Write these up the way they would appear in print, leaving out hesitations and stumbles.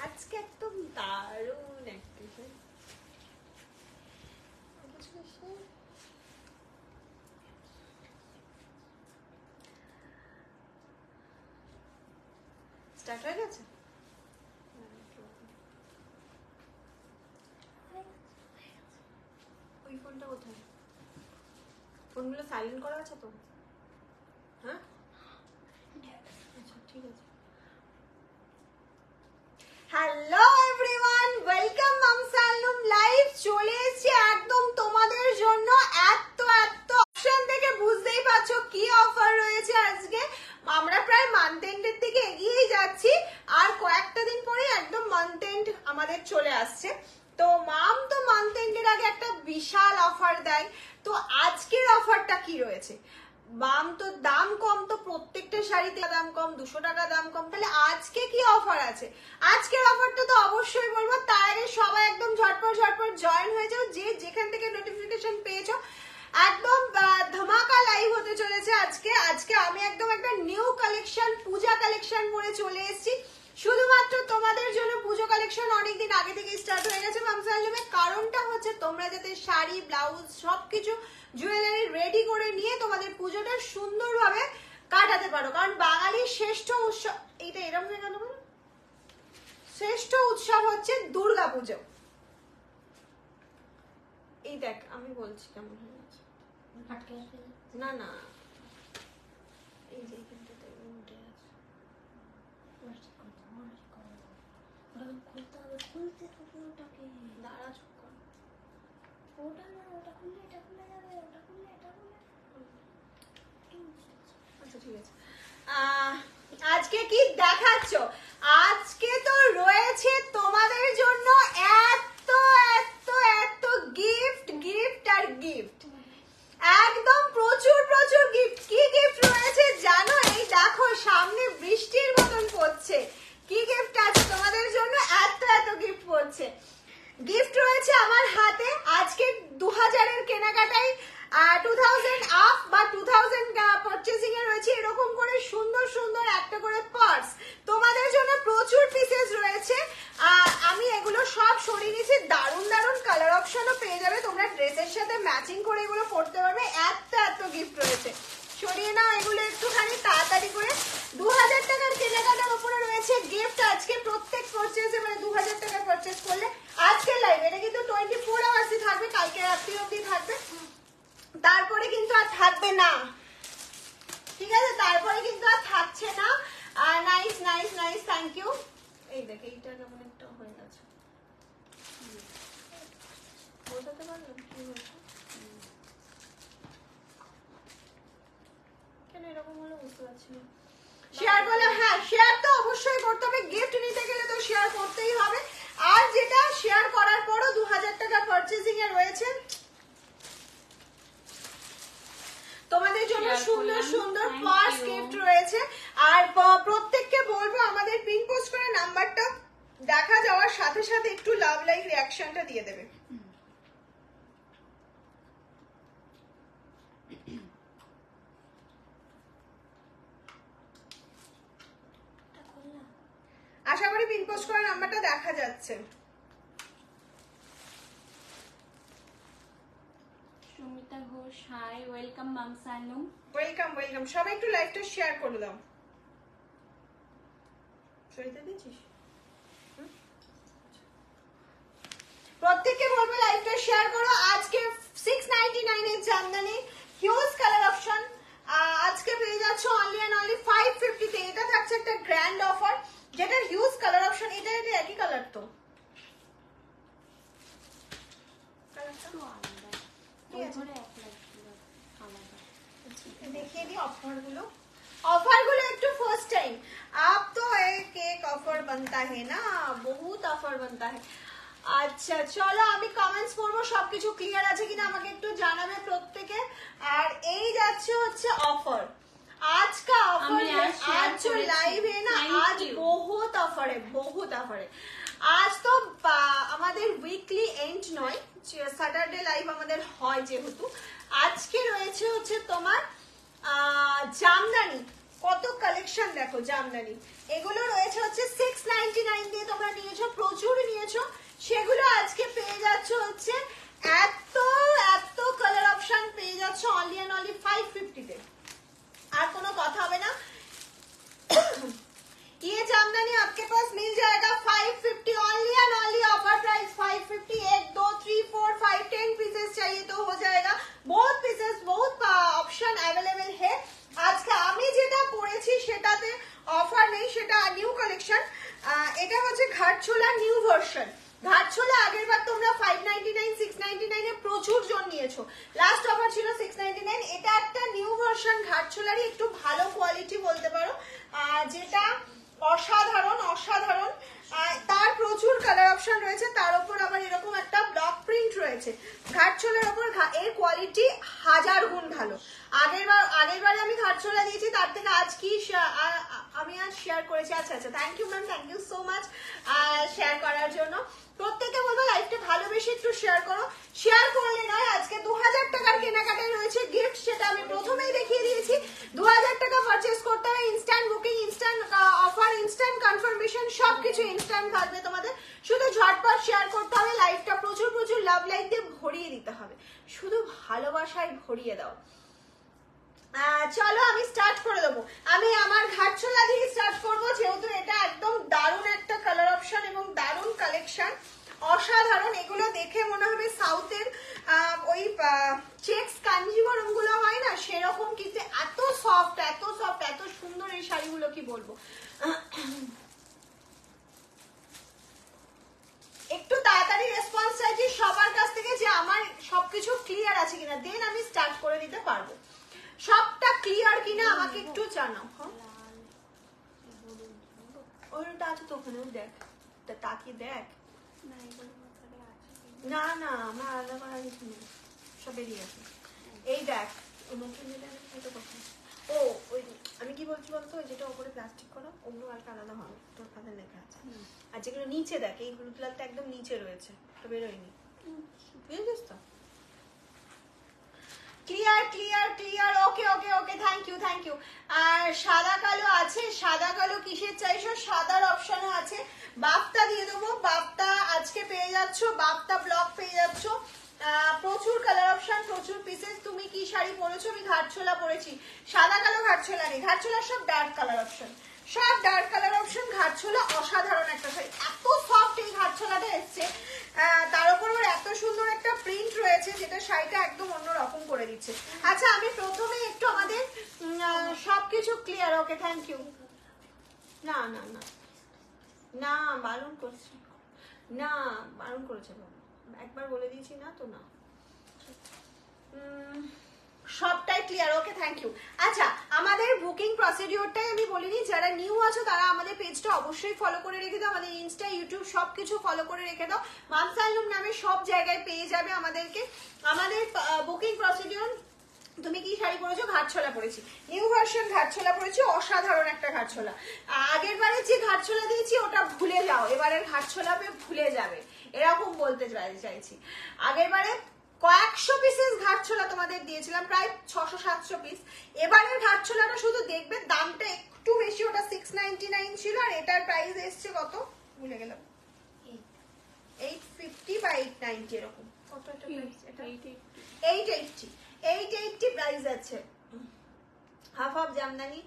আজকে একদম দারুণ একটা স্টার্ট হয়ে গেছে। ওই ফোনটা কোথায়? ফোনগুলো সাইলেন্ট করা আছে তো? হ্যাঁ আচ্ছা ঠিক আছে। হ্যালো এভরিওয়ান, ওয়েলকাম মামসালনুম লাইভ। চলে এসেছি একদম তোমাদের জন্য। এত অপশন থেকে বুঝতেই পারছো কি অফার রয়েছে আজকে। আমরা প্রায় মান্থ এন্ডের দিকে এগিয়েই যাচ্ছি, আর কয়েকটা দিন পরে একদম মান্থ এন্ড আমাদের চলে আসছে। তো মাম তো মান্থ এন্ডের আগে একটা বিশাল অফার দেয়। তো আজকের অফারটা কি রয়েছে? মাম তো দাম কম, তো প্রত্যেকটা শাড়িতে দাম কম, 200 টাকা দাম কম। তাহলে আজকে কি অফার আছে? আজকের অফারটা তো অবশ্যই বলবো। তার আগে সবাই একদম ঝটপট জয়েন হয়ে যাও, যে যেখান থেকে নোটিফিকেশন পেয়েছো। একদম ধামাকা লাইভ হতে চলেছে আজকে। আজকে আমি একদম একটা নিউ কালেকশন, পূজা কালেকশন পরে চলে এসেছি শুধুমাত্র তোমাদের জন্য। পুজো কালেকশন অনেকদিন আগে থেকে স্টার্ট হয়ে গেছে মামসালনুমে। কারণটা হচ্ছে তোমরা যাতে শাড়ি, ব্লাউজ সবকিছু জুয়েলারি রেডি করে নিয়ে তোমাদের পুজোটা সুন্দরভাবে কাটাতে পারো। কারণ বাঙালির শ্রেষ্ঠ উৎসব, এইটা এরকম হয়ে গেল, শ্রেষ্ঠ উৎসব হচ্ছে দুর্গা পুজো। এই দেখ আমি বলছি কেমন হয়ে গেছে। না না, এই যে এখানটাতে উঠে গেছে। খুলতে হবে, খুলতে হবে ওটাকে। দাঁড়া চুপ কর। ওটা না, ওটা খুললে এটা খুলে যাবে, ওটা খুললে এটা খুলে। আচ্ছা ঠিক আছে। আজকে কি দেখাচ্ছ? আজকে তো রয়েছে তোমাদের জন্য এত এত এত গিফট গিফট আর গিফট। একদম প্রচুর প্রচুর গিফট। কি গিফট রয়েছে জানো? এই দেখো সামনে বৃষ্টির মতন পড়ছে। কি গিফট আছে তোমাদের জন্য? এত এত গিফট পড়ছে। গিফট রয়েছে আমার হাতে। আজকে 2000 এর কেনাকাটাই 2000 আপ বা 2000 পারচেজিং এ রয়েছে এরকম করে সুন্দর সুন্দর একটা করে পার্স। তোমাদের জন্য প্রচুর পিসেস রয়েছে। আমি এগুলো সব সরিয়ে নিয়েছি। দারুণ দারুণ কালার অপশনও পেয়ে যাবে, তোমরা ড্রেসের সাথে ম্যাচিং করে এগুলো পরতে পারবে। এত এত গিফট রয়েছে। সরিয়ে নাও এগুলো একটুখানি তাড়াতাড়ি করে। 2000 টাকার কেনাকাটার উপরে রয়েছে গিফট আজকে। প্রত্যেক পারচেজে মানে 2000 টাকার পারচেজ করলে আজকের লাইভ, এটা কিন্তু 24 আওয়ার্সই থাকবে, কালকে রাত্রি অবধি থাকবে, তারপরে কিন্তু আর থাকবে না। ঠিক আছে, তারপরে কিন্তু আর থাকছে না। Nice nice nice, thank you. এই দেখ এইটা কেমন একটা হয়ে গেছে, বোঝাতে পারলাম কি হয়েছে? কেন এরকম হলো বুঝতে পারছি না। শেয়ার করলে, হ্যাঁ শেয়ার তো অবশ্যই করতে হবে। গিফট নিতে গেলে তো শেয়ার করতেই হবে। আর যেটা শেয়ার করার পরও 2000 টাকা পারচেজিং এ রয়েছে তোমাদের জন্য সুন্দর সুন্দর পার্স গিফট রয়েছে। আর প্রত্যেককে বলবো আমাদের পিন পোস্ট করে নাম্বারটা দেখা যাওয়ার সাথে সাথে একটু লাভ লাইক রিঅ্যাকশনটা দিয়ে দেবে। আশা করি পিন পোস্ট করার নাম্বারটা দেখা যাচ্ছে। সুমিতা ঘোষ, হাই, ওয়েলকাম মামসালনুম। Welcome welcome. সবাই একটু লাইভটা শেয়ার করে দাও। সরিয়ে দিয়েছিস? প্রত্যেককে বলবো লাইভটা শেয়ার করো। আজকে 699 এর জামদানি হিউজ কালার অপশন আজকে পেয়ে যাচ্ছ অনলি এন্ড অনলি 550 তে। এটা থাকছে একটা গ্র্যান্ড অফার, যেটার হিউজ কালার অপশন। এটা একই কালার তো, দেখিয়ে দিই অফারগুলো। অফারগুলো একটু ফার্স্ট টাইম आप तो एक एक ऑफर बनता है ना, बहुत ऑफर बनता है। আচ্ছা চলো আমি কমেন্টস পড়বো, সবকিছু ক্লিয়ার আছে কিনা আমাকে একটু জানাবে প্রত্যেকে। আর এই যাচ্ছে হচ্ছে অফার। आज का ऑफर आज जो लाइव है ना, आज बहुत ऑफर है, बहुत ऑफर है। আজ তো আমাদের উইকলি এন্ড নয়, স্যাটারডে লাইভ আমাদের হয় যেহেতু। আজকে রয়েছে হচ্ছে তোমার জামদানি। কত কালেকশন দেখো জামদানি। এগুলো রয়েছে হচ্ছে 699 দিয়ে, তোমরা নিয়েছো, প্রচুর নিয়েছো, সেগুলো আজকে পেয়ে যাচ্ছ হচ্ছে এত এত কালার অপশন পেয়ে যাচ্ছ অনলি এন্ড অনলি 550 তে। আর কোনো কথা হবে না, ये जामदानी आपके पास मिल जाएगा 550 only and only, offer price 550। 1 2 3 4 5 10 pieces चाहिए तो हो जाएगा, बहुत पीसेस बहुत ऑप्शन अवेलेबल है। আজকে আমি যেটা পরেছি সেটাতে অফার নেই, সেটা নিউ কালেকশন। এটা হচ্ছে ঘাটছোলা নিউ ভার্সন। ঘাটছোলা আগের বার তোমরা 599 699 এ প্রচুর জন নিয়েছো, লাস্ট অফার ছিল 699। এটা একটা নিউ ভার্সন ঘাটছোলারই, একটু ভালো কোয়ালিটি বলতে পারো, যেটা অসাধারণ অসাধারণ। তার প্রচুর কালার অপশন রয়েছে, তার উপর আবার এরকম একটা ব্লক প্রিন্ট রয়েছে। ঘাটছোলার উপর এর কোয়ালিটি 1000 গুণ ভালো। আগেরবারে আমি ঘাটছোলা দিয়েছি, তার থেকে আজ কি আমি আজ শেয়ার করেছি। আচ্ছা আচ্ছা, thank you ma'am, thank you so much share করার জন্য। প্রত্যেকে বলবো লাইভটা ভালোবেসে একটু শেয়ার করো। শেয়ার করলে নয়, আজকে 2000 টাকার কেনাকাটায় রয়েছে গিফট, সেটা আমি প্রথমেই দেখিয়ে দিয়েছি। 2000 টাকা পারচেস করতে হবে, instant booking, instant offer, instant confirmation, সবকিছু ইনস্ট্যান্ট থাকবে তোমাদের। শুধু ঝটপট শেয়ার করতে হবে, লাইভটা প্রচুর প্রচুর লাভ লাইক দিয়ে ভরিয়ে দিতে হবে, শুধু ভালোবাসায় ভরিয়ে দাও। চলো আমি স্টার্ট করে দেবো। আমি আমার ঘাটছোলা দিয়ে স্টার্ট করবো, যেহেতু এটা একদম দারুণ একটা কালার অপশন এবং দারুণ কালেকশন, অসাধারণ। এগুলো দেখে মনে হবে সাউথের ওই চেক্স কাঞ্জিবরম গুলো হয় না, সেরকম, কিন্তু এত সফট এত সফট এত সুন্দর এই শাড়িগুলো, কি বলবো। একটু তাড়াতাড়ি রেসপন্স চাইছি সবার কাছ থেকে, যে আমার সবকিছু ক্লিয়ার আছে কিনা, দেন আমি স্টার্ট করে দিতে পারবো। সবটা ক্লিয়ার কিনা আমাকে একটু জানাও। ওটা আছে তো ওখানে, দেখ তাকিয়ে দেখ। না না, আমার আলাদা করার কিছু নেই, সব বেরিয়ে আছে। এই দেখ নতুন যেটা, এটা কোথায়? ও ওই আমি কি বলছি বলতো, ওই যেটা ওপরে প্লাস্টিক করা, অন্য আলটা আলাদা হবে, তোর কাছে লেখা আছে। আর যেগুলো নিচে দেখ, এই হলুদ লালটা একদম নিচে রয়েছে, ওটা বেরোয়নি, বুঝেছিস তো? Clear clear clear, okay okay okay, thank you thank you. আর সাদা কালো আছে, সাদা কালো কিসের চাইছো? সাদার অপশনও আছে, বাপ্তা দিয়ে দেবো, বাপ্তা আজকে পেয়ে যাচ্ছ, বাপ্তা ব্লক পেয়ে যাচ্ছ। প্রচুর কালার অপশন, প্রচুর পিসেস। তুমি কি শাড়ি পরেছো? আমি ঘাটছোলা পরেছি, সাদা কালো ঘাটছোলা নেই, ঘাটছোলা সব ডার্ক কালার অপশন, সব ডার্ক কালার অপশন। ঘাটছোলা অসাধারণ একটা শাড়ি, এত সফট এই ঘাটছোলাটা এসছে, তার উপর এত সুন্দর একটা প্রিন্ট রয়েছে, যেটা শাড়িটা একদম অন্যরকম করে দিচ্ছে। আচ্ছা আমি প্রথমে একটু আমাদের সবকিছু ক্লিয়ার, ওকে থ্যাংক ইউ। না না না না, বারণ করছে, না বারণ করেছে, একবার বলে দিয়েছি না তো, না সবটাই ক্লিয়ার, ওকে থ্যাংক ইউ। আচ্ছা আমাদের বুকিং প্রসিডিওরটাই আমি বলিনি, যারা নিউ আছো তারা আমাদের পেজটা অবশ্যই ফলো করে রেখে দাও, আমাদের ইনস্টা ইউটিউব সবকিছু ফলো করে রেখে দাও। মামসা হ্যান্ডলুম নামে সব জায়গায় পেয়ে যাবে আমাদেরকে। আমাদের বুকিং প্রসিডিওর, তুমি কি শাড়ি পরেছো? ঘাটছোলা পরেছি, নিউ ভার্সন ঘাটছোলা পরেছি, অসাধারণ একটা ঘাটছোলা। আগের বারে যে ঘাটছোলা দিয়েছি ওটা ভুলে যাও, এবারের ঘাটছোলা ভুলে যাবে, এরকম বলতে চাইছি। আগের বারে কয়েকশো পিসেস ঘাটছোলা তোমাদের দিয়েছিলাম, প্রায় 600-700 পিস। এবারের ঘাটছোলাটা শুধু দেখবে, দামটা একটু বেশি, ওটা 699 ছিল, আর এটার প্রাইস এসছে কত ভুলে গেলাম, 850 বা 890 এরকম, কত এটা প্রাইস? এটা 880 প্রাইস আছে। হাফ হাফ জামদানি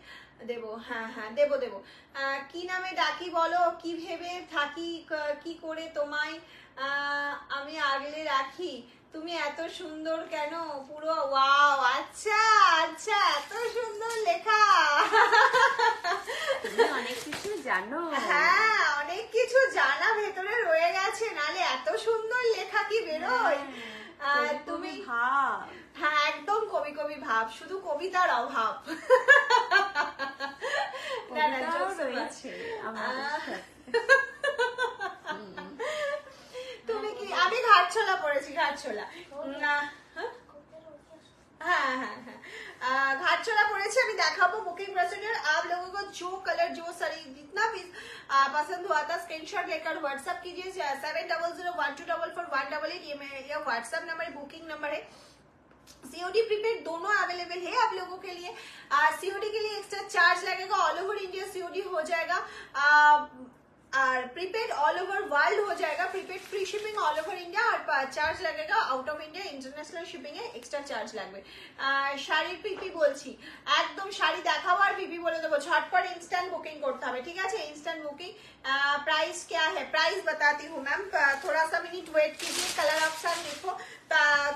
দেবো, হ্যাঁ হ্যাঁ দেবো দেবো। কি নামে ডাকি বলো, কি ভেবে থাকি, কি করে তোমায় আমি আগলে রাখি, তুমি এত সুন্দর কেন পুরো, ওয়াও, আচ্ছা আচ্ছা, এত সুন্দর লেখা, তুমি অনেক কিছু জানো। হ্যাঁ অনেক কিছু জানা ভেতরে রয়ে গেছে, নালে এত সুন্দর লেখা কি বেরোয়। তুমি ভাব, হ্যাঁ একদম কবি কবি ভাব, শুধু কবিতার অভাব। না না, রয়েছে তুমি কি, আমি ঘাটছোলা পরেছি, ঘাটছোলা, हाँ हाँ हाँ घाटचोला पड़े अभी देखाबो बुकिंग प्रोसीजर। आप लोगों को जो कलर जो साड़ी जितना भी पसंद हुआ था स्क्रीनशॉट लेकर व्हाट्सएप कीजिए 7001244188। ये व्हाट्सएप नंबर है, बुकिंग नंबर है। सीओडी प्रीपेड दोनों अवेलेबल है आप लोगों के लिए। सीओडी के लिए एक्स्ट्रा चार्ज लगेगा, ऑल ओवर इंडिया सीओडी हो जाएगा, और प्रीपेड ऑल ओवर वर्ल्ड हो जाएगा। Prepaid free shipping all over India, और चार्ज लगेगा out of India international shipping A extra charge লাগবে। শাড়ির পিপি বলছি, একদম শাড়ি দেখাবো আর পিপি বলে দেবো, ঝটপট इंस्टेंट बुकिंग করতে হবে, ঠিক আছে? Instant booking. प्राइस क्या है, प्राइस बताती हूँ मैम, थोड़ा सा मिनट वेट कीजिए, कलर ऑप्शन देखो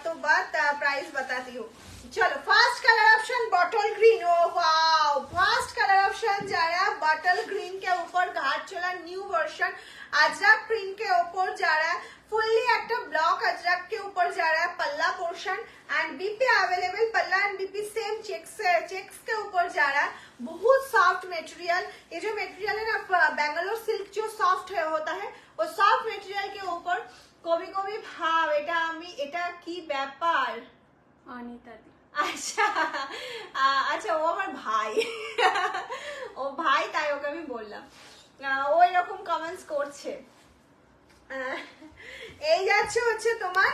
तो बाद प्राइस बताती हूँ। चलो first colour option bottle green, oh wow, first colour option जा रहा है बॉटल ग्रीन के ऊपर घाट चोला न्यू वर्जन अजरक प्रिंट के ऊपर जा रहा है, फुल्ली একটা ब्लॉक अजरक के ऊपर जा रहा है, पल्ला पोर्शन एंड बीपी अवेलेबल, पल्ला एंड बीपी सेम चेक्स के ऊपर जा रहा है। बहुत सॉफ्ट मटेरियल, ये जो मटेरियल है ना बेंगलोर सिल्क जो सॉफ्ट होता है, वो सॉफ्ट मटेरियल के ऊपर कभी कभी भाव এটা কি ব্যাপার অনিতা দি। আচ্ছা আচ্ছা, ও আমার ভাই ও ভাই, তাই ওকে আমি বললাম, ও এরকম কমেন্টস করছে। এই যাচ্ছে হচ্ছে তোমার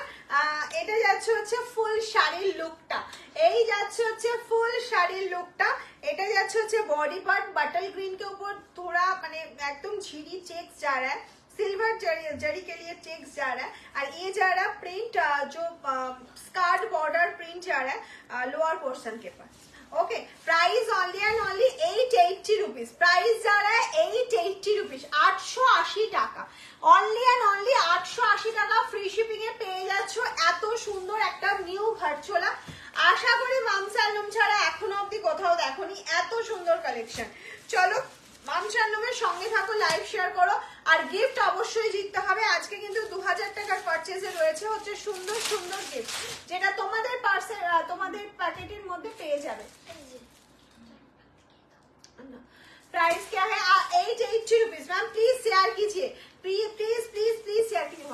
এটা যাচ্ছে হচ্ছে ফুল শাড়ির লুকটা, এই যাচ্ছে হচ্ছে ফুল শাড়ির লুকটা, এটা যাচ্ছে হচ্ছে बॉडी पार्ट बटल ग्रीन के ऊपर थोड़ा माने एकदम झिरी चेक्स जा रहा है, सिल्वर जरी के लिए चेक्स जा रहा है, और ये जा रहा है प्रिंट जो स्कर्ट बॉर्डर प्रिंट जा रहा है लोअर पोर्शन के पास। Okay, price only and only 880 rupees, price जा रहा है 880 रुपीज, 880 টাকা, অনলি এন্ড অনলি 880 টাকা ফ্রি শিপিং এ পেয়ে যাচ্ছ এত সুন্দর একটা নিউ ভার্চুয়ালা। আশা করি মামসাল্লুম ছাড়া এখনো অবধি কোথাও দেখোনি এত সুন্দর কালেকশন। চলো মামসাল্লুমের সঙ্গে থাকো, লাইভ শেয়ার করো, আর গিফট অবশ্যই জিততে হবে। আজকে কিন্তু 2000 টাকার পারচেজে রয়েছে হচ্ছে সুন্দর সুন্দর গিফট, যেটা তোমাদের পার্সেল তোমাদের প্যাকেটের মধ্যে পেয়ে যাবে। प्राइस क्या है 880 रुपीज। मैम प्लीज शेयर कीजिए, please please please please share कीजिए।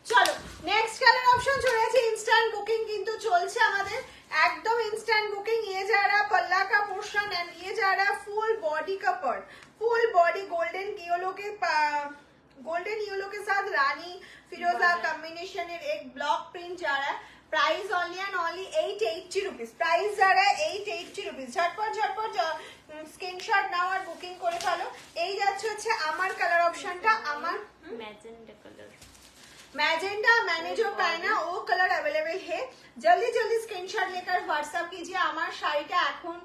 চলো নেক্সট কালার অপশন চলে আছে, ইনস্ট্যান্ট বুকিং কিন্তু চলছে আমাদের, एकदम इंस्टेंट बुकिंग। ये जा रहा पल्ला का पोर्शन एंड ये जा रहा फुल बॉडी का part, full body golden yellow के साथ रानी फिरोजा कॉम्बिनेशन एक ब्लॉक प्रिंट जा रहा है। Price only and only 880 rupees, price जा रहा है 880 रुपीज। झटपट झटपट स्क्रीनशॉट नाও আর বুকিং করে ফেলো। এই যাচ্ছে হচ্ছে আমার কালার অপশনটা, আমার मैजेंडा कलर, मैजेंडा मैंने जो पहना वो कलर अवेलेबल है। जल्दी जल्दी स्क्रीनशॉट लेकर व्हाट्सएप कीजिए। আমার শাড়িটা এখন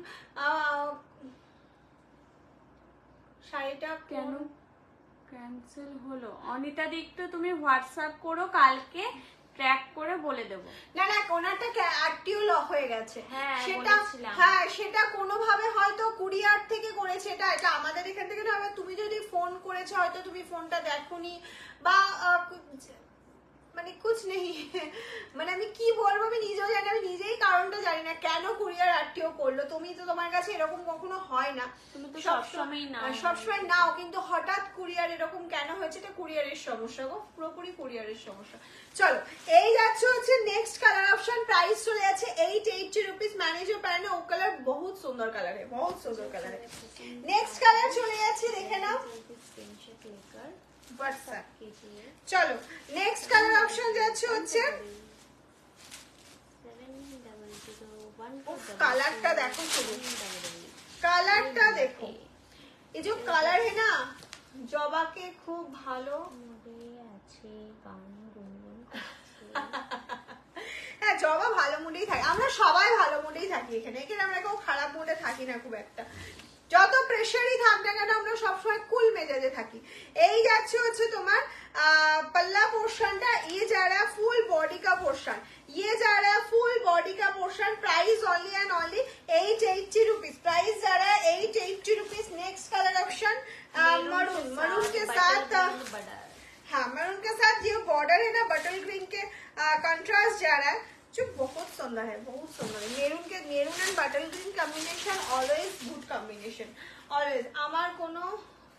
শাড়িটা কেন ক্যান্সেল হলো? অনিতা দি একটু তুমি হোয়াটসঅ্যাপ করো, কালকে ট্র্যাক করে বলে দেবো। না না, কোনাটা অ্যাক্টিভ লক হয়ে গেছে, হ্যাঁ সেটা বলেছিলাম। হ্যাঁ সেটা কোনোভাবে হয়তো কুরিয়ার থেকে করেছে, এটা আমাদের এখান থেকে না। তুমি যদি ফোন করেছো হয়তো তুমি ফোনটা দেখোনি বা মানে কুছ নেই, মানে আমি কি বলবো আমি নিজেও জানি, আমি নিজেই কারণটা জানি না কেন কুরিয়ার আরটিও করলো। তুমি তো তোমার কাছে এরকম কখনো হয় না, তুমি তো সবসময় নাও, সবসময় নাও, কিন্তু হঠাৎ কুরিয়ার এরকম কেন হয়েছে? এটা কুরিয়ারের সমস্যা গো, পুরোপুরি কুরিয়ারের সমস্যা। চলো এই যাচ্ছে হচ্ছে নেক্সট কালার অপশন, প্রাইস চলে যাচ্ছে 880 रुपीज। मैंने जो पहना वो कलर बहुत सुंदर कलर है, बहुत सुंदर कलर है। नेक्स्ट कलर चले যাচ্ছে, দেখে নাও স্ক্রিনশট लेकर व्हाट्सएप कीजिए। চলো নেক্সট কালার অপশন যাচ্ছে হচ্ছে, কালারটা দেখো, শুধু কালারটা দেখো, এই যে কালার है ना জবাকে খুব ভালো আছে, গান গুনগুন হ্যাঁ জবা ভালো মুডেই থাকে, আমরা সবাই ভালো মুডেই থাকি এখানে, এখানে আমরা কেউ খারাপ মুডে থাকি না খুব একটা। যত প্রেশারই থাক না কেন আমরা সবসময় কুল মেজাজে থাকি। এই যাচ্ছে হচ্ছে তোমার पल्ला पोर्शन का, ये जा रहा है फुल बॉडी का पोर्शन, ये जा रहा है फुल बॉडी का portion. Price only and only 880 rupees, price जा रहा है 880 rupees. Next colour option maroon, maroon के साथ, हाँ मरून के साथ ये बॉर्डर है ना बटल ग्रीन के कंट्रास्ट जा रहा है, जो बहुत सुंदर है, बहुत सुंदर है। मेरून एंड बटल green combination always good combination, always. আমার কোনো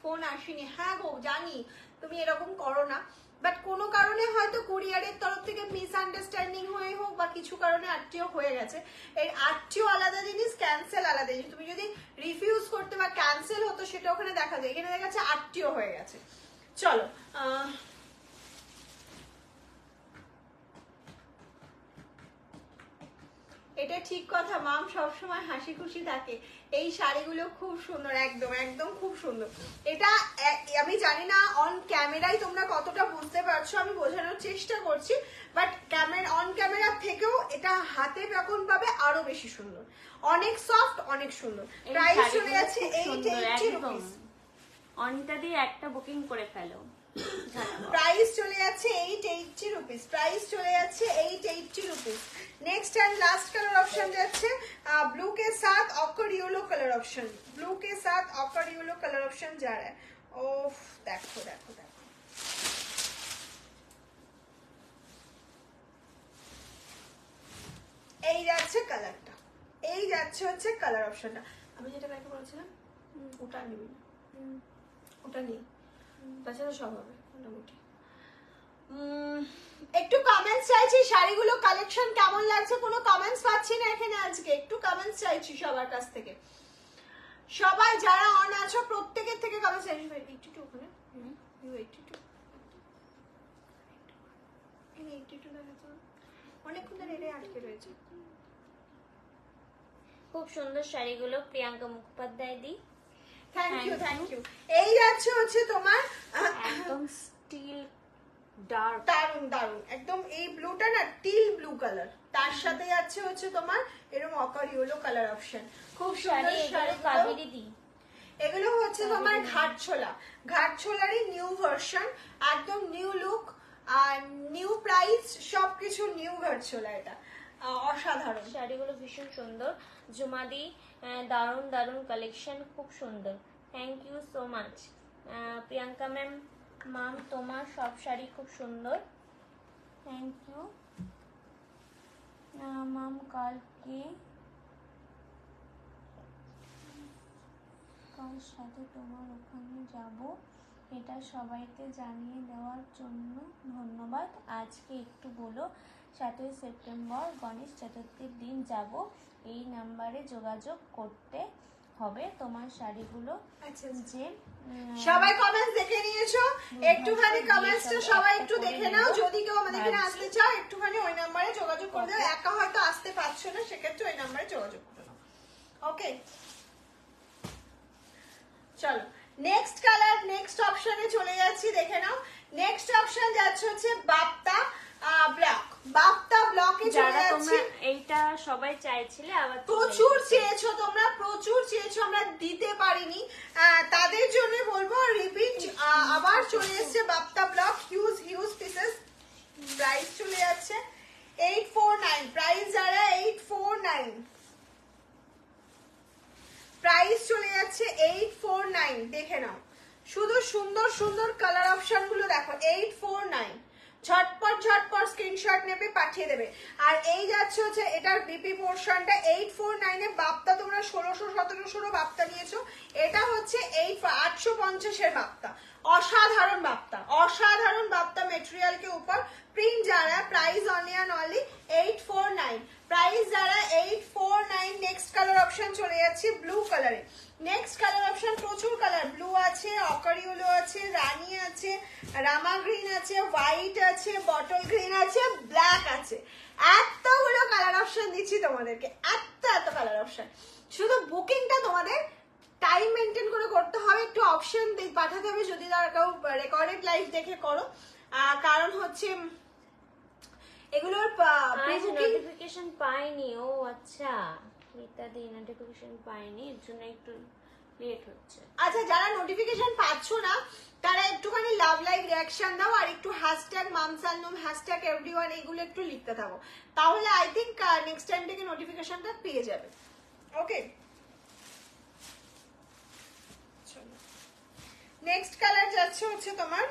ফোন আসেনি। হ্যাঁ গো জানি তুমি এরকম করো না, বাট কোনো কারণে হয়তো কুরিয়ারের তরফ থেকে মিসআন্ডারস্ট্যান্ডিং হয়ে হোক বা কিছু কারণে আটটিও হয়ে গেছে। এই আটটিও আলাদা জিনিস, ক্যান্সেল আলাদা জিনিস। তুমি যদি রিফিউজ করতে বা ক্যান্সেল হতো সেটা ওখানে দেখা যায়, এখানে দেখা যাচ্ছে আটটিও হয়ে গেছে। চলো এটা ঠিক কথা মাম, সবসময় হাসি খুশি থাকে। এই শাড়িগুলো খুব সুন্দর, একদম একদম খুব সুন্দর। এটা আমি জানি না অন ক্যামেরায় তোমরা কতটা বুঝতে পারছো, আমি বোঝানোর চেষ্টা করছি, বাট অন ক্যামেরা থেকেও এটা হাতে যখন পাবে আরো বেশি সুন্দর, অনেক সফট, অনেক সুন্দর। প্রাইস চলে যাচ্ছে 880 রুপিস। অনিতা দিয়ে একটা বুকিং করে ফেলো। প্রাইস চলে যাচ্ছে 880 রুপিস। প্রাইস চলে যাচ্ছে 880 rupees. Next and last colour option যাচ্ছে ब्लू के साथ occur yellow colour option. Blue के साथ ऑकर येलो कलर ऑप्शन जा रहा है। ओफ देखो देखो देखो, এই যাচ্ছে কালারটা, এই যাচ্ছে হচ্ছে কালার অপশনটা। আমি যেটা ব্যাকে বলছিলাম ওটা নিবি না, ওটা নেই, তাছাড়া সব হবে মোটামুটি। একটু কমেন্টস চাইছি, শাড়িগুলো কালেকশন কেমন লাগছে, কোনো কমেন্টস পাচ্ছি না এখানে আজকে, একটু কমেন্টস চাইছি সবার কাছ থেকে। সবাই যারা অন আছো প্রত্যেকের থেকে কমেন্টস চাইছি। 82 ওখানে 82 এখানে 82 দেখাচ্ছে, অনেকক্ষণ ধরে এটাই আটকে রয়েছে। খুব সুন্দর শাড়িগুলো Priyanka Mukhopadhyay di. Thank you thank you. এই যাচ্ছে হচ্ছে তোমার একদম স্টিল ডার্ক, দারুন দারুন একদম। এই ব্লুটা না টিল ব্লু কালার, তার সাথে যাচ্ছে হচ্ছে তোমার এরকম অকার ইয়েলো কালার অপশন। খুব সুন্দর শাড়ি। এগুলো হচ্ছে তোমার ঘাটছোলা, ঘাটছোলারই নিউ ভার্সন, একদম নিউ লুক আর নিউ প্রাইস, সবকিছু নিউ ঘাটছোলা। এটা অসাধারণ শাড়িগুলো ভীষণ সুন্দর। জুমাদি দারুন দারুন কালেকশন, খুব সুন্দর। Thank you so much Priyanka ma'am. Ma'am তোমার সব শাড়ি খুব সুন্দর, থ্যাংক ইউ মাম। কালকে কার সাথে তোমার ওখানে যাব এটা সবাইকে জানিয়ে দেওয়ার জন্য ধন্যবাদ। আজকে একটু বলো, 7ই সেপ্টেম্বর গণেশ চতুর্থীর দিন যাব, এই নাম্বারে যোগাযোগ করতে হবে তোমার শাড়িগুলো। যে সবাই কমেন্টস দেখে নিয়েছো, একটুখানি কমেন্টসটা সবাই একটু দেখে নাও। যদি কেউ আমাদের এখানে আসতে চাও একটুখানি ওই নাম্বারে যোগাযোগ করে দাও। একা হয়তো আসতে পারছো না, সেক্ষেত্রে ওই নাম্বারে যোগাযোগ করে নাও। ওকে চলো নেক্সট কালার, নেক্সট অপশনে চলে যাচ্ছি, দেখে নাও। নেক্সট অপশন যাচ্ছে হচ্ছে বাপ্তা ব্লক। বাপ্তা ব্লকে চলে যাচ্ছি। এইটা সবাই চাইছিলে, আবার প্রচুর চেয়েছো তোমরা, প্রচুর চেয়েছো, আমরা দিতে পারিনি, তাদের জন্য বলবো রিপিট আবার চলে এসেছে বাপ্তা block, huge huge pieces. Price চলে যাচ্ছে 849। প্রাইস যারা 849, প্রাইস চলে যাচ্ছে 849। দেখে নাও, শুধু সুন্দর সুন্দর কালার অপশন গুলো দেখো। 849, ঝটপট ঝটপট স্ক্রিনশট নেবে, পাঠিয়ে দেবে। আর এই যাচ্ছে হচ্ছে এটার বিপি পোর্শনটা 849 এ বাপ্তা তোমরা 1600-1700 বাপ্তা নিয়েছো, এটা হচ্ছে 850 এর বাপ্তা। অসাধারণ বাপ্তা, অসাধারণ বাপ্তা মেটেরিয়াল के ऊपर प्रिंट जा रहा है। Price only and only 849। Price যারা 849। নেক্সট কালার অপশন চলে যাচ্ছে ব্লু কালারে। নেক্সট কালার অপশন প্রচুর কালার, ব্লু আছে, অকার ইয়েলো আছে, রানী আছে, রামা গ্রিন আছে, হোয়াইট আছে, বটল গ্রিন আছে, ব্ল্যাক আছে। এতগুলো কালার অপশন দিচ্ছি তোমাদেরকে, এত এত কালার অপশন। শুধু বুকিংটা তোমাদের টাইম মেনটেন করে করতে হবে, একটু অপশন পাঠাতে হবে যদি তারা কেউ রেকর্ডেড লাইভ দেখে করো। কারণ হচ্ছে এগুলোর নোটিফিকেশন পাইনি। ও আচ্ছা, ইত্যাদি নোটিফিকেশন পাইনি, এর জন্য একটু লেট হচ্ছে। আচ্ছা, যারা নোটিফিকেশন পাচ্ছ না তারা একটুখানি লাভ লাইভ রিঅ্যাকশন দাও, আর একটু হ্যাশট্যাগ মামসালনুম, হ্যাশট্যাগ এভরিওয়ান এগুলো একটু লিখতে থাকো, তাহলে আই থিঙ্ক নেক্সট টাইম থেকে নোটিফিকেশনটা পেয়ে যাবে। ওকে নেক্সট কালার যাচ্ছে হচ্ছে তোমার,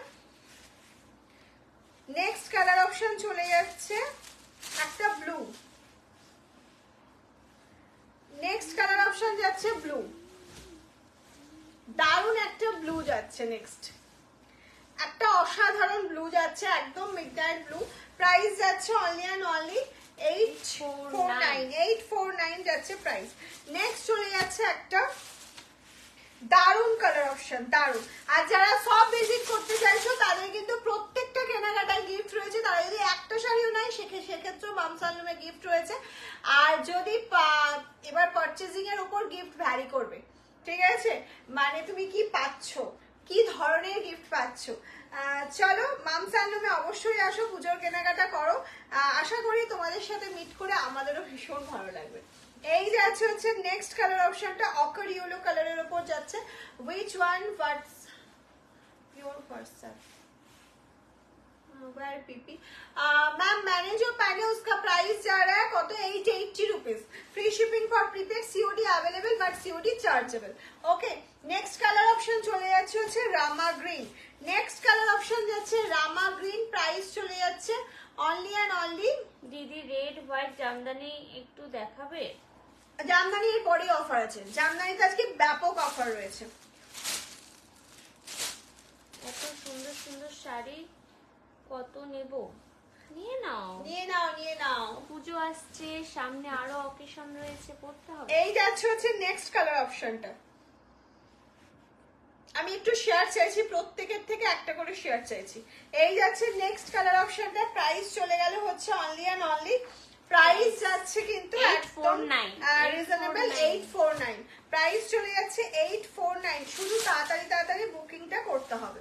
নেক্সট কালার অপশন চলে যাচ্ছে একটা ব্লু। নেক্সট কালার অপশন যাচ্ছে ব্লু। দারুণ একটা ব্লু যাচ্ছে। নেক্সট একটা অসাধারণ ব্লু যাচ্ছে, একদম মিডনাইট ব্লু। প্রাইস যাচ্ছে অনলি অ্যান্ড অনলি 849 যাচ্ছে প্রাইস। নেক্সট চলে যাচ্ছে একটা দারুণ কালার অপশন, দারুণ। আর যারা সব ভিজিট করতে চাইছো তাদের কিন্তু প্রত্যেকটা কেনাকাটায় গিফট রয়েছে। তারা যদি একটা শাড়িও নেয় সেক্ষেত্রেও মামস হ্যান্ডলুমে গিফট রয়েছে। আর যদি এবার পারচেজিং এর উপর গিফট ভ্যারি করবে, ঠিক আছে, মানে তুমি কি পাচ্ছ, কি ধরনের গিফট পাচ্ছ। চলো মামস হ্যান্ডলুমে অবশ্যই আসো, পুজোর কেনাকাটা করো। আশা করি তোমাদের সাথে মিট করে আমাদেরও ভীষণ ভালো লাগবে। এই যাচ্ছে হচ্ছে নেক্সট কালার অপশনটা, অকার ইয়েলো কালারের উপর যাচ্ছে। which one what's your WhatsApp where PP ma'am मैंने जो पहने उसका प्राइस जा रहा है कत 880 rupees. Free shipping for prepaid, COD available but COD chargeable. Okay, next colour option চলে যাচ্ছে হচ্ছে রামা গ্রিন। নেক্সট কালার অপশন যাচ্ছে রামা গ্রিন, প্রাইস চলে যাচ্ছে অনলি এন্ড অনলি। দিদি রেড হোয়াইট জামদানি একটু দেখাবে? জামদানির পরে অফার আছে, জামদানিতে আজকে ব্যাপক অফার রয়েছে। এত সুন্দর সুন্দর শাড়ি কত নেব? নিয়ে নাও নিয়ে নাও নিয়ে নাও, পুজো আসছে সামনে, আরো অকেশন রয়েছে, পড়তে হবে। এই যাচ্ছে হচ্ছে নেক্সট কালার অপশনটা। আমি একটু শেয়ার চাইছি, প্রত্যেকের থেকে একটা করে শেয়ার চাইছি। এই যাচ্ছে নেক্সট কালার অপশনটা, প্রাইস চলে গেল হচ্ছে অনলি এন্ড অনলি, প্রাইস যাচ্ছে কিন্তু একদম রিজনেবল 849। প্রাইস চলে যাচ্ছে 849। শুধু তাড়াতাড়ি বুকিংটা করতে হবে।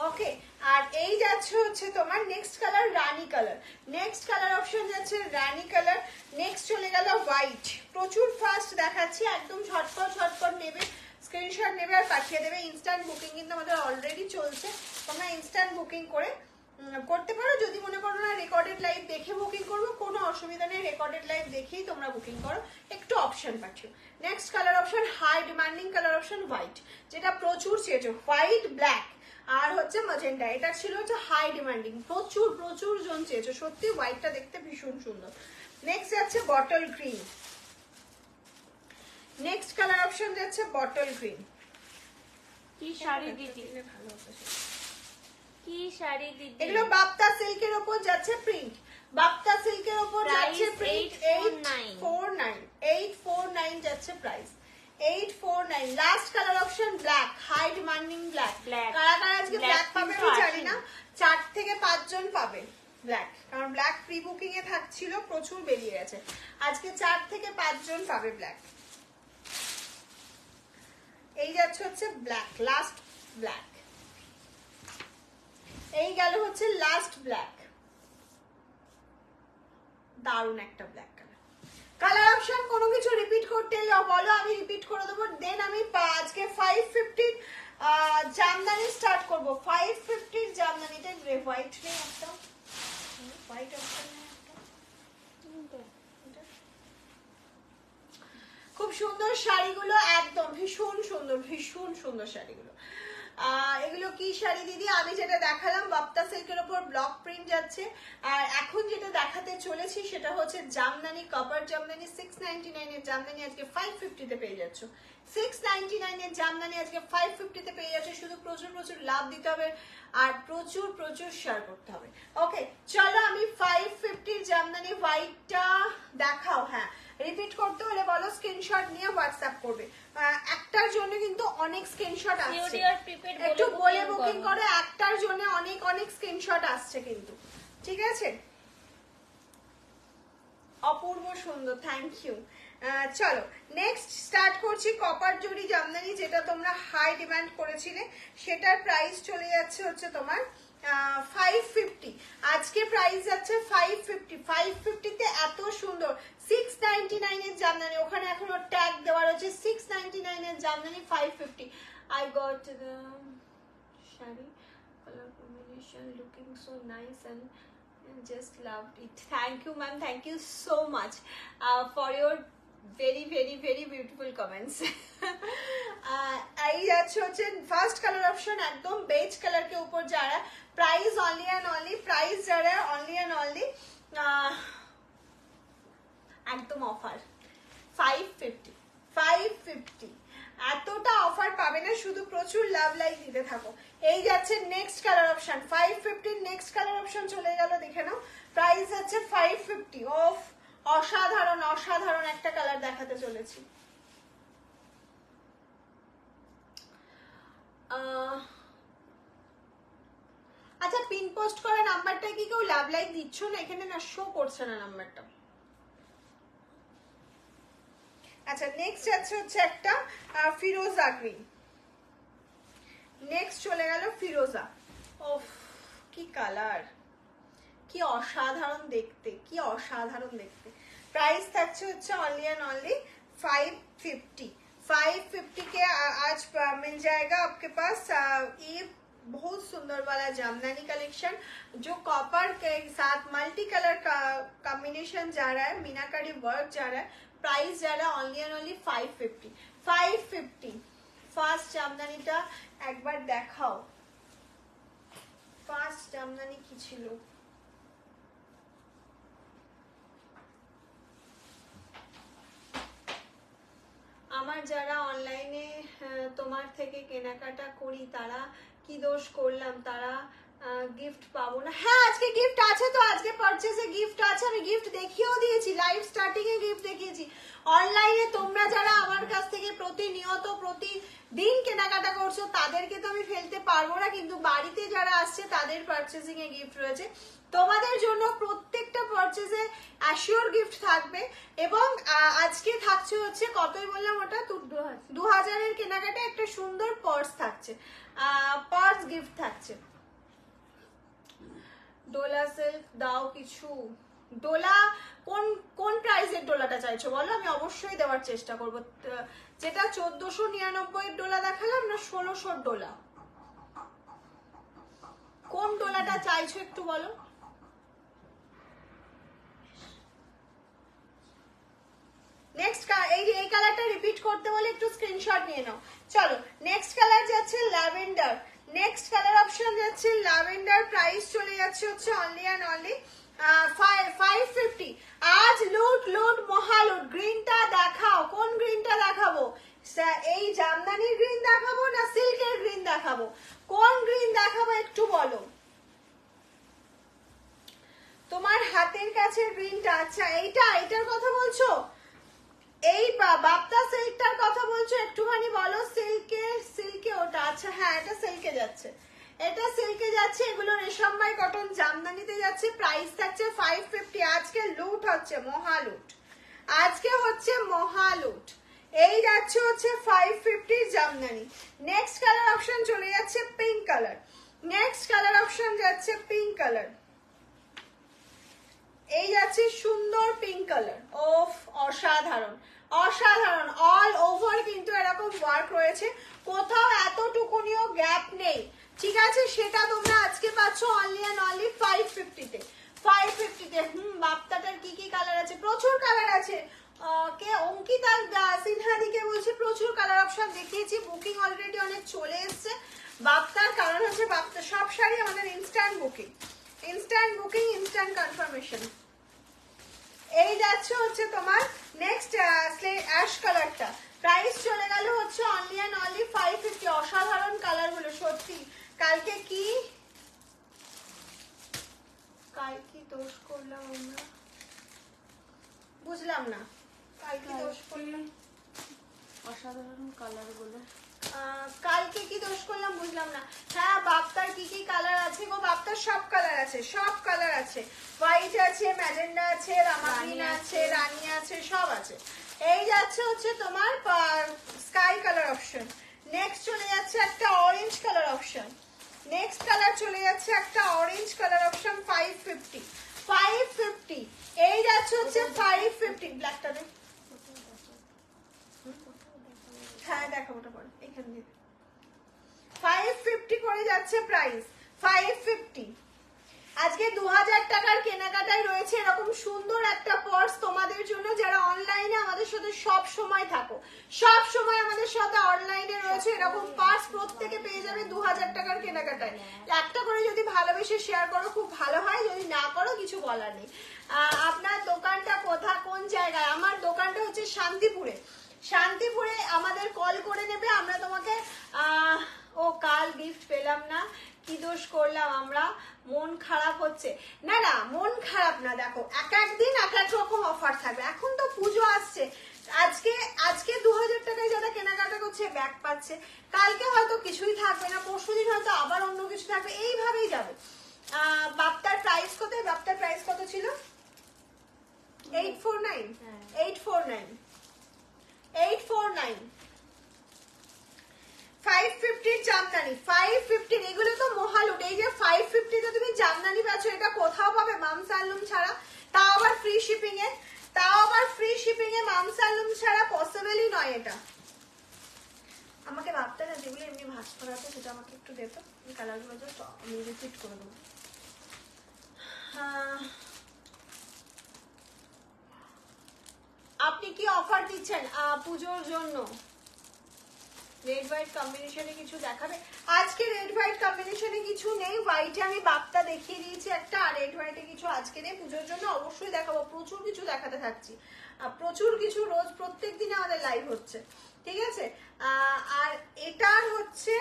ওকে, আর এই যাচ্ছে হচ্ছে তোমার নেক্সট কালার রানী কালার। নেক্সট কালার অপশন যাচ্ছে রানী কালার। নেক্সট চলে গেল হোয়াইট। প্রচুর ফাস্ট দেখাচ্ছি, একদম ঝটপট নেবে, স্ক্রিনশট নেবে আর পাঠিয়ে দেবে। ইনস্ট্যান্ট বুকিং কিন্তু আমাদের অলরেডি চলছে, তোমরা ইনস্ট্যান্ট বুকিং করতে পারো। যদি মনে করো না রেকর্ডেড লাইভ দেখে বুকিং করবো, কোনো অসুবিধা নেই, রেকর্ডেড লাইভ দেখেই তোমরা বুকিং করো, একটু অপশন পাঠিও। Next colour option high demanding colour option white, যেটা প্রচুর চেয়েছো, হোয়াইট ব্ল্যাক আর হচ্ছে ম্যাজেন্টা, এটা ছিল হচ্ছে হাই ডিমান্ডিং, প্রচুর জন চেয়েছো। সত্যি হোয়াইটটা দেখতে ভীষণ সুন্দর। নেক্সট যাচ্ছে bottle green. Next colour option যাচ্ছে বটল গ্রিন। কি শাড়ি দিদি? ভালো হতো কি শাড়ি দিদি? এগুলো বাপ্তা সিল্কের উপর যাচ্ছে প্রিন্ট, বাপ্তা সিল্কের উপর যাচ্ছে প্রিন্ট। 849 যাচ্ছে price, 849। Last colour option black, high demanding black. কারা আজকে ব্ল্যাক পাবে আমি জানি না, 4 থেকে 5 জন পাবে ব্ল্যাক, কারণ ব্ল্যাক প্রি বুকিং এ থাকছিল, প্রচুর বেরিয়ে গেছে। আজকে 4 থেকে 5 জন পাবে ব্ল্যাক। এই যাচ্ছে হচ্ছে ব্ল্যাক, লাস্ট ব্ল্যাক। এই গেল হচ্ছে লাস্ট ব্ল্যাক, দারুণ একটা ব্ল্যাক কালার। কালার অপশন কোনো কিছু রিপিট করতে বলো, আমি রিপিট করে দেবো। দেন আমি আজকে 550 জামদানি স্টার্ট করবো। 550 জামদানিতে হোয়াইট নেই একটা, হোয়াইট অপশন নেই একটা। খুব সুন্দর শাড়িগুলো, একদম ভীষণ সুন্দর শাড়িগুলো। এগুলো কি শাড়ি দিদি? আমি যেটা দেখালাম বাপ্তা সিল্কের উপর ব্লক প্রিন্ট যাচ্ছে। আর এখন যেটা দেখাতে চলেছি সেটা হচ্ছে জামদানি, কপার জামদানি। 699 এর জামদানি আজকে 550 তে পেয়ে যাচ্ছ। 699 এর জামদানি আজকে 550 তে পেয়ে যাচ্ছে। শুধু প্রচুর লাভ দিতে হবে আর প্রচুর শেয়ার করতে হবে। ওকে, চলো আমি 550 জামদানি হোয়াইটটা দেখাও। হ্যাঁ, রিপিট করতে হলে বলো, স্ক্রিনশট নিয়ে হোয়াটসঅ্যাপ করবে। একটার জন্য কিন্তু অনেক স্ক্রিনশট আসছে, একটু বলে বুকিং করো, একটার জন্য অনেক স্ক্রিনশট আসছে কিন্তু, ঠিক আছে? অপূর্ব সুন্দর, থ্যাংক ইউ। চলো নেক্সট স্টার্ট করছি কপার জরি জামদানি, যেটা তোমরা হাই ডিমান্ড করেছিলে। সেটার প্রাইস চলে যাচ্ছে হচ্ছে তোমার 550। আজকে প্রাইস যাচ্ছে 550। 550 তে এত সুন্দর 699 এর জামদানি, ওখানে এখনো ট্যাগ দেওয়া রয়েছে 699 এর Jamdani 550। I got the sari color combination looking so nice and just loved it. Thank you ma'am, thank you so much for your very beautiful comments. এই যাচ্ছে হচ্ছে ফার্স্ট কালার অপশন, একদম বেজ কালার के ऊपर जा रहा है। Price only and only, price जा रहा है only and only একদম অফার 550। এতটা অফার পাবে না, শুধু প্রচুর লাভ লাইক দিতে থাকো। এই যাচ্ছে next colour option 550, next colour option চলে গেল, দেখে নাও প্রাইস আছে 550। অফ অসাধারণ অসাধারণ একটা কালার দেখাতে চলেছি। আচ্ছা পিন পোস্ট করা নাম্বারটা কি কেউ লাভ লাইক দিচ্ছ না? এখানে না শো করছে না নাম্বারটা। আচ্ছা নেক্সট হচ্ছে একটা ফিরোজা গ্রিন। নেক্সট চলে গেল ফিরোজা। ওফ কি কালার, কি অসাধারণ দেখতে, কি অসাধারণ দেখতে। প্রাইস থাকছে হচ্ছে অনলি एंड অনলি 550। 550 के आज मिल जाएगा आपके पास ये बहुत सुंदर वाला जामदानी कलेक्शन जो कॉपर के साथ मल्टी कलर का कॉम्बिनेशन जा रहा है, मीनाकारी वर्क जा रहा है। प्राइस जा रहा है ऑनली एंड ऑनली 550। 550 ফার্স্ট জামদানিটা একবার দেখাও। ফার্স্ট জামদানি কি ছিল? আমার যারা অনলাইনে তোমার থেকে কেনাকাটা করি তারা কি দোষ করলাম, তারা গিফট পাবো না? হ্যাঁ আজকে গিফট আছে তো, আজকে পারচেজে গিফট আছে, আমি গিফট দেখিয়েও দিয়েছি, লাইভ স্টার্টিং এ গিফট দেখিয়েছি। অনলাইনে তোমরা যারা আমার কাছ থেকে প্রতিনিয়ত প্রতিদিন কেনাকাটা করছো তাদেরকে তো আমি ফেলতে পারবো না, কিন্তু বাড়িতে যারা আসছে তাদের পারচেজিং এ গিফট রয়েছে। তোমাদের জন্য প্রত্যেকটা পারচেজে অ্যাসিওর গিফট থাকবে। এবং আজকে থাকছে হচ্ছে কতই বললাম ওটা, 2000 এর কেনাকাটা একটা সুন্দর পার্স থাকছে, পার্স গিফট থাকছে। ডোলা সিল্ক দাও কিছু। ডোলা কোন প্রাইসের ডোলাটা চাইছো বলো, আমি অবশ্যই দেওয়ার চেষ্টা করব। যেটা 1499 এর ডোলা দেখালাম না 1600 ডোলা, কোন ডোলাটা চাইছো একটু বলো। নেক্সট এই কালারটা রিপিট করতে বলে একটু স্ক্রিনশট নিয়ে নাও। চলো নেক্সট কালার যাচ্ছে ল্যাভেন্ডার। নেক্সট কালার অপশন যাচ্ছে ল্যাভেন্ডার। প্রাইস চলে যাচ্ছে হচ্ছে অনলি এন্ড অনলি 550। আজ লুট লুট মহালুট। গ্রিনটা দেখাও, কোন গ্রিনটা দেখাবো? এই জামদানির গ্রিন দেখাবো না সিল্কের গ্রিন দেখাবো? কোন গ্রিন দেখাবো একটু বলো। তোমার হাতের কাছে গ্রিনটা, আচ্ছা এইটার কথা বলছো? এই বাপ্তা সিল্কটার কথা বলছো? একটুখানি বলো। সিল্কে ওটা, আচ্ছা হ্যাঁ এটা সিল্কে যাচ্ছে, এটা সিল্কে যাচ্ছে। এগুলো রেশমবাই কটন জামদানিতে যাচ্ছে। প্রাইস থাকছে 550। আজকে লুট হচ্ছে, মহালুট, আজকে হচ্ছে মহালুট। এই যাচ্ছে হচ্ছে 550 জামদানি। নেক্সট কালার অপশন চলে যাচ্ছে pink colour. Next colour option যাচ্ছে পিঙ্ক কালার। এই যাচ্ছে সুন্দর পিঙ্ক কালার। ওফ অসাধারণ অসাধারণ, অল ওভার কিন্তু এরকম ওয়ার্ক রয়েছে, কোথাও এতটুকুনিও গ্যাপ নেই, ঠিক আছে? সেটা তোমরা আজকে পাচ্ছ অনলি এন্ড অনলি 550 তে। 550 তে। বাপ্তাটার কি কি কালার আছে? প্রচুর কালার আছে। কে অঙ্কিতা সিনহাদিকে বলছে প্রচুর কালার অপশন দেখিয়েছি, বুকিং অলরেডি অনেক চলে এসছে বাপ্তার। কারণ হচ্ছে বাপ্তা সব শাড়ি আমাদের ইনস্ট্যান্ট বুকিং, ইনস্ট্যান্ট কনফার্মেশন। এই যাচ্ছে হচ্ছে তোমার নেক্সট অ্যাশ কালারটা। প্রাইস চলে গেল হচ্ছে অনলি এন্ড অনলি 550। অসাধারণ কালার গুলো সত্যি। কালকে কি দোষ করলাম আমরা, বুঝলাম না। কালকে দোষ করলাম, অসাধারণ কালার গুলো। কালকে কি দোষ করলাম বুঝলাম না। হ্যাঁ বাপ্তার কি কি কালার আছে গো? বাপ্তার সব কালার আছে, সব কালার আছে। হোয়াইট আছে, ম্যাজেন্ডা আছে, রামাগ্রিন আছে, রানী আছে, সব আছে। এই যাচ্ছে হচ্ছে তোমার স্কাই কালার অপশন। নেক্সট চলে যাচ্ছে একটা orange colour option. Next colour চলে যাচ্ছে একটা অরেঞ্জ কালার অপশন। 550। 550। এই যাচ্ছে হচ্ছে 550। ব্ল্যাকটা দেখ, হ্যাঁ দেখাবো ওটা পরে, এখান দিয়ে 550 করে যাচ্ছে প্রাইস। 550। আজকে 2000 টাকার কেনাকাটায় রয়েছে এরকম সুন্দর একটা পার্স তোমাদের জন্য, যারা অনলাইনে আমাদের সাথে সব সময় থাকো, সব সময় আমাদের সাথে অনলাইনে রয়েছে এরকম পার্স প্রত্যেকে পেয়ে যাবে 2000 টাকার কেনাকাটায়। একটা করে যদি ভালোবেসে শেয়ার করো খুব ভালো হয়, যদি না করো কিছু বলার নেই। আপনার দোকানটা কোন জায়গায়? আমার দোকানটা হচ্ছে শান্তিপুরে। শান্তিপুরে আমাদের কল করে নেবে, আমরা তোমাকে ও কাল গিফট পেলাম না, কি দোষ করলাম আমরা, মন খারাপ হচ্ছে। না না, মন খারাপ না, দেখো এক এক দিন এক এক রকম অফার থাকবে। এখন তো পুজো আসছে, আজকে আজকে 2000 টাকায় যারা কেনাকাটা করছে ব্যাগ পাচ্ছে, কালকে হয়তো কিছুই থাকবে না, পরশুদিন হয়তো আবার অন্য কিছু থাকবে, এইভাবেই যাবে। বাপ্তার প্রাইস কত? বাপ্তার প্রাইস কত ছিল? 849 849 849 550 জামদানি 550, এগুলো তো মহালুট। এই যে 550 তে তুমি জামদানি পাচ্ছ, এটা কোথাও পাবে মামস হ্যান্ডলুম ছাড়া, তাও আবার ফ্রি শিপিং এ, মামস হ্যান্ডলুম ছাড়া পসিবলই নয় এটা। আমাকে ভাবতে না, যেগুলো এমনি ভাঁজ করা আছে সেটা আমাকে একটু দেখো, এই কালারগুলো জাস্ট আমি রিপিট করে দেবো। আপনি কি অফার দিচ্ছেন পুজোর জন্য? রেড হোয়াইট কম্বিনেশনে কিছু দেখাবে? আজকে রেড হোয়াইট কম্বিনেশনে কিছু নেই, হোয়াইটে আমি বাপ্তা দেখিয়ে দিয়েছি একটা, আর রেড হোয়াইটে কিছু আজকে নেই। পুজোর জন্য অবশ্যই দেখাবো, প্রচুর কিছু দেখাতে থাকছি, প্রচুর কিছু, রোজ প্রত্যেক দিনে আমাদের লাইভ হচ্ছে, ঠিক আছে? আর এটার হচ্ছে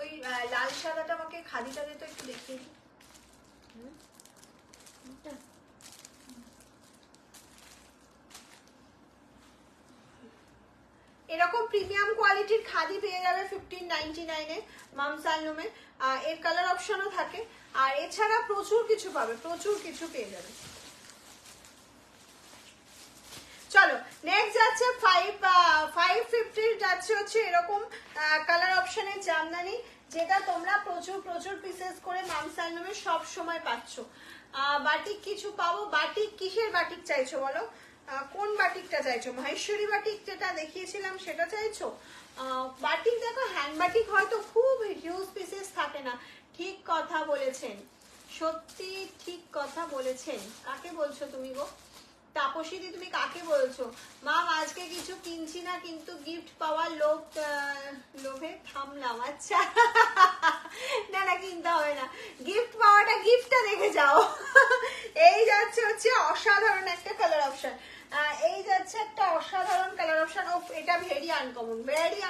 ওই লাল সাদাটা, আমাকে খাদিটা দিয়ে তো একটু দেখিয়ে দিই। এরকম প্রিমিয়াম কোয়ালিটির খাদি পেয়ে যাবে 1599 এ মামস হ্যান্ডলুমে। এর কালার অপশনও থাকে, আর এছাড়া প্রচুর কিছু পাবে, প্রচুর কিছু পেয়ে যাবে। চলো নেক্সট যাচ্ছে 550 যাচ্ছে হচ্ছে এরকম কালার অপশনের জামদানি, যেটা তোমরা প্রচুর প্রচুর পিসেস করে মামস হ্যান্ডলুমে সব সময় পাচ্ছ। বাটিক কিছু পাবো। বাটিক কিসের বাটিক চাইছো বলো? কোন বাটিকটা চাইছো? মহেশ্বরী বাটিক যেটা দেখিয়েছিলাম সেটা চাইছো? বাটিক দেখো, হ্যান্ড বাটিক হয়তো খুব হিউজ পিসেস থাকে না। ঠিক কথা বলেছেন, সত্যি ঠিক কথা বলেছেন। কাকে বলছো তুমি গো? তাপসীদি তুমি কাকে বলছো? মাম আজকে কিছু কিনছি না, কিন্তু গিফট পাওয়ার লোভে থামলাম। আচ্ছা না না, কিনতে হবে না, গিফট পাওয়াটা, গিফটটা দেখে যাও। এই যাচ্ছে হচ্ছে অসাধারণ একটা কালার অপশন, এই যাচ্ছে একটা অসাধারণ কালার অপশন। ও এটা ভেরি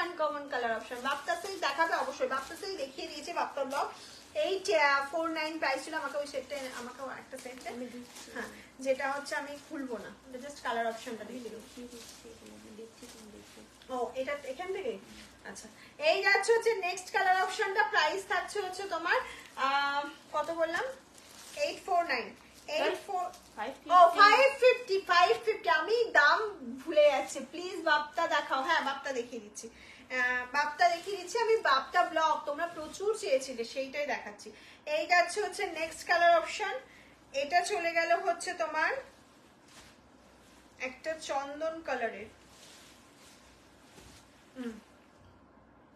আনকমন কালার অপশন। বাপ্তা সেল দেখাবে অবশ্যই, বাপ্তা সেল দেখিয়ে দিয়েছে বাপ্তা ব্লগ। 849 প্রাইস ছিল। আমাকে ওই সেটটা, আমাকে একটা সেট, হ্যাঁ, যেটা হচ্ছে আমি খুলবো না, জাস্ট কালার অপশনটা দেখিয়ে দিই। ও এটা এখান থেকে, আচ্ছা। এই যাচ্ছে হচ্ছে নেক্সট কালার অপশনটা, প্রাইস থাকছে হচ্ছে তোমার কত বললাম? 849 550। আমি দাম ভুলে যাচ্ছি, প্লিজ বাপ্তা দেখাও। হ্যাঁ বাপ্তা দেখিয়ে দিচ্ছি, আমি বাপ্তা ব্লগ, তোমরা প্রচুর চেয়েছিলে, সেইটাই দেখাচ্ছি। এইটা হচ্ছে নেক্সট কালার অপশন। এটা চলে গেল হচ্ছে তোমার একটা চন্দন কালারের,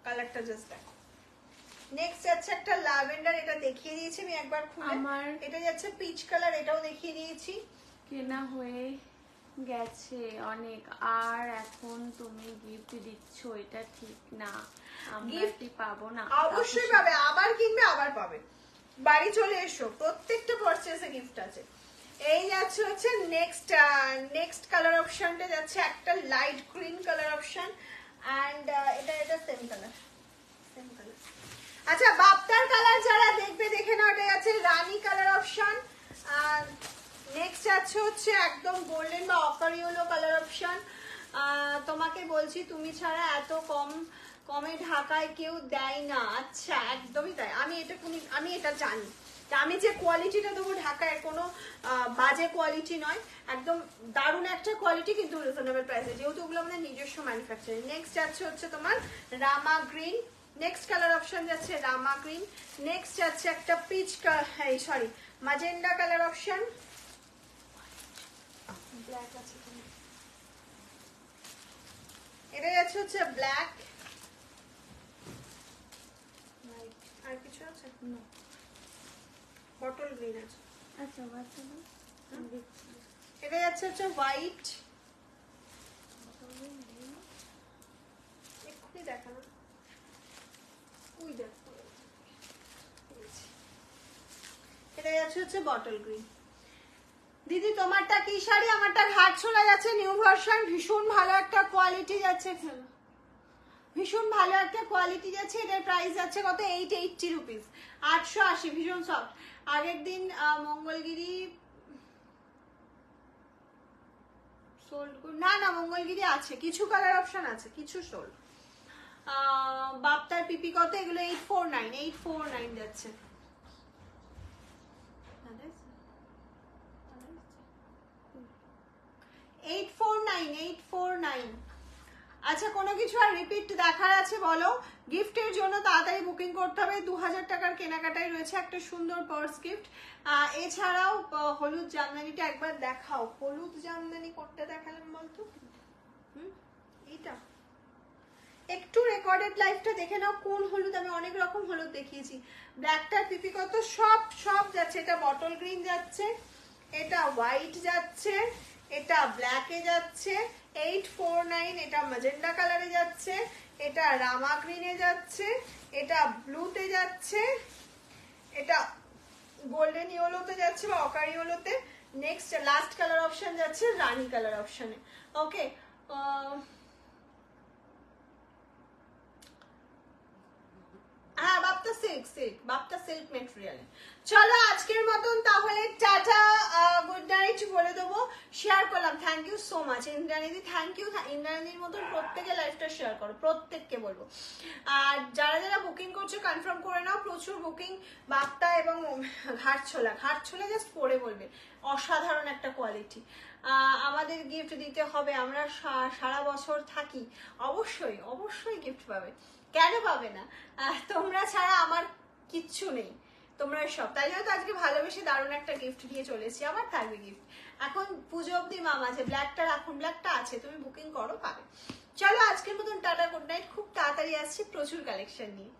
কালারটা জাস্ট দেখো। নেক্সট যাচ্ছে একটা ল্যাভেন্ডার, এটা দেখিয়ে দিয়েছি আমি একবার খুলে। এটা যাচ্ছে পিচ কালার, এটাও দেখিয়ে দিয়েছি। কেনা হয়ে গেছে অনেক, আর এখন তুমি গিফট দিচ্ছ, এটা ঠিক না। গিফট পাবো না? অবশ্যই পাবে, আবার কিনবে আবার পাবে, বাড়ি চলে এসো, প্রত্যেকটা পারচেসে গিফট আছে। এই যাচ্ছে হচ্ছে নেক্সট কালার অপশনটা, যাচ্ছে একটা light green colour option, and এটা সেম কালার। আচ্ছা, বাপ্তার কালার যারা দেখবে দেখে নাও, এটা যাচ্ছে রানী কালার অপশন। আর নেক্সট যাচ্ছে হচ্ছে একদম গোল্ডেন বা অফার ইয়েলো কালার অপশন। তোমাকে বলছি, তুমি ছাড়া এত কমে ঢাকায় কেউ দেয় না। আচ্ছা, একদমই তাই, আমি এটা জানি, আমি যে কোয়ালিটিটা দেবো ঢাকায় কোনো বাজে কোয়ালিটি নয়, একদম দারুণ একটা কোয়ালিটি, কিন্তু রিজনেবল প্রাইসে, যেহেতু ওগুলো আমাদের নিজস্ব ম্যানুফ্যাকচারিং। নেক্সট যাচ্ছে হচ্ছে তোমার রামা গ্রিন, নেক্সট কালার অপশন যাচ্ছে রামা গ্রিন। নেক্সট যাচ্ছে একটা peach magenta colour option. Black আছে, এটা যাচ্ছে হচ্ছে ব্ল্যাক। আর কিছু আছে? বটল গ্রিন আছে। আচ্ছা, এটা যাচ্ছে হচ্ছে হোয়াইট। এক্ষুনি দেখানো, এটা যাচ্ছে হচ্ছে বটল গ্রিন। দিদি তোমারটা কি শাড়ি? আমারটা ঘাট ছোলা যাচ্ছে, নিউ ভার্সন, ভীষণ ভালো একটা কোয়ালিটি যাচ্ছে, ভীষণ ভালো একটা কোয়ালিটি যাচ্ছে। এটার প্রাইস যাচ্ছে কত? 880 রুপিস, 880, ভীষণ সফট। আগের দিন মঙ্গলগিরি সোল্ড, না না মঙ্গলগিরি আছে, কিছু কালার অপশন আছে, কিছু সোল্ড। বাপ্তার পিপি কত? এগুলো 849, 849 যাচ্ছে। 849। আচ্ছা, কোনো কিছু আর রিপিট দেখার আছে বলো? গিফটের জন্য তাড়াতাড়ি বুকিং করতে হবে। 2000 টাকার কেনাকাটায় রয়েছে একটা সুন্দর পার্স গিফট। এছাড়াও হলুদ জামদানিটা একবার দেখাও। হলুদ জামদানি কোনটা দেখালাম বলতো? এইটা একটু রেকর্ডেড লাইভটা দেখে নাও কোন হলুদ। আমি অনেক রকম হলুদ দেখিয়েছি। ব্ল্যাকটার পিপি কত? সব যাচ্ছে। এটা বটল গ্রিন যাচ্ছে, এটা হোয়াইট যাচ্ছে, এটা ব্ল্যাকে যাচ্ছে 849, এটা ম্যাজেন্ডা কালারে যাচ্ছে, এটা রামা গ্রিনে যাচ্ছে, এটা ব্লুতে যাচ্ছে, এটা গোল্ডেন ইয়েলোতে যাচ্ছে বা অকার ইয়েলোতে। নেক্সট লাস্ট কালার অপশন যাচ্ছে রানী কালার অপশনে। ওকে, হ্যাঁ বাপ্তা সিল্ক, বাপ্তা সিল্ক মেটেরিয়ালে। চলো আজকের মতন তাহলে টাটা, গুড নাইট বলে দেবো। শেয়ার করলাম, থ্যাংক ইউ সো মাচ ইন্দ্রাণীদি, থ্যাংক ইউ। ইন্দ্রাণীদির মতন প্রত্যেকে লাইফটা শেয়ার করো, প্রত্যেককে বলবো। আর যারা যারা বুকিং করছো কনফার্ম করে নাও, প্রচুর বুকিং। বাপ্তা এবং ঘাটছোলা জাস্ট পরে বলবে, অসাধারণ একটা কোয়ালিটি। আমাদের গিফট দিতে হবে, আমরা সারা বছর থাকি, অবশ্যই অবশ্যই গিফট পাবে, কেন পাবে না? তোমরা ছাড়া আমার কিচ্ছু নেই, তোমরা সব। তাই জন্য তো আজকে ভালোবেসে দারুণ একটা গিফট নিয়ে চলেছি। আবার থাকবে গিফট, এখন পুজো অব্দি মাম আছে। ব্ল্যাকটা রাখুন, ব্ল্যাকটা আছে, তুমি বুকিং করো, পাবে। চলো আজকের মতন টাটা, গুড নাইট। খুব তাড়াতাড়ি আসছি প্রচুর কালেকশন নিয়ে।